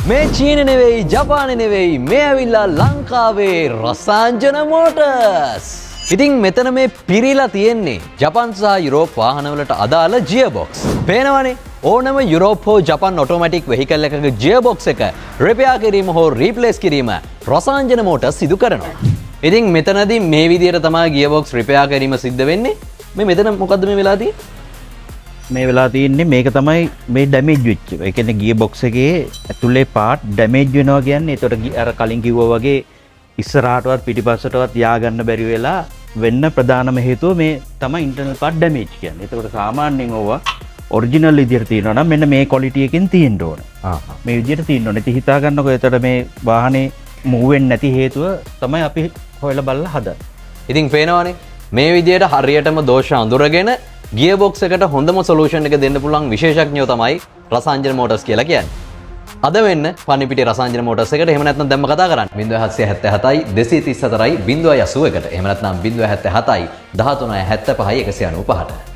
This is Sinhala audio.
මේ චීන නෙවෙයි ජපාන නෙවෙයි මේ ඇවිල්ලා ලංකාවේ රසායන මෝටර්ස්. ඉතින් මෙතන මේ පිරීලා තියෙන්නේ ජපාන් සහ යුරෝප් වාහනවලට අදාළ ගියර්බොක්ස්. පේනවනේ ඕනම යුරෝප් හෝ ජපාන් ඔටෝමැටික් වෙහිකල් එකක ගියර්බොක්ස් එක රිපෙයාර් කිරීම හෝ රීප්ලේස් කිරීම රසායන මෝටර්ස් සිදු කරනවා. ඉතින් මෙතනදී මේ විදිහට තමයි ගියර්බොක්ස් රිපෙයාර් කිරීම සිද්ධ වෙන්නේ. මේ මෙතන මොකද්ද මේ වෙලා තියෙන්නේ? මේ වෙලා තියන්නේ මේක තමයි මේ ඩැමේජ් වෙච්ච එක. ඒ කියන්නේ ගියර් බොක්ස් එකේ ඇතුලේ පාර්ට් ඩැමේජ් වෙනවා කියන්නේ. ඒතකොට අර කලින් කිව්වා වගේ ඉස්සරහටවත් පිටිපස්සටවත් යා ගන්න බැරි වෙලා වෙන්න ප්‍රධානම හේතුව මේ තමයි ඉන්ටර්නල් පාර්ට් ඩැමේජ් කියන්නේ. ඒතකොට සාමාන්‍යයෙන් ඕවා ඔරිජිනල් විදියට තියෙනවා නම් මෙන්න මේ ක්වොලිටි එකෙන් තියෙන්න ඕන. මේ විදියට තියෙන්න ඕනේ. ඉතින් හිතා ගන්නකො ඒතකොට මේ වාහනේ මූව් වෙන්නේ නැති හේතුව තමයි අපි හොයලා බලලා හදන්නේ. ඉතින් පේනවනේ මේ විදියට හරියටම දෝෂ අඳුරගෙන ගියර්බොක්ස් එකට හොඳම සොලියුෂන් එක දෙන්න පුළුවන් විශේෂඥයෝ තමයි රසායන මෝටර්ස් කියලා කියන්නේ. අද වෙන්න පන්නිපිටිය රසායන මෝටර්ස් එකට එහෙම නැත්නම් දැම්ම කතා කරන්න 0777යි 234යි 081කට එහෙම නැත්නම් 077යි 1375යි 195ට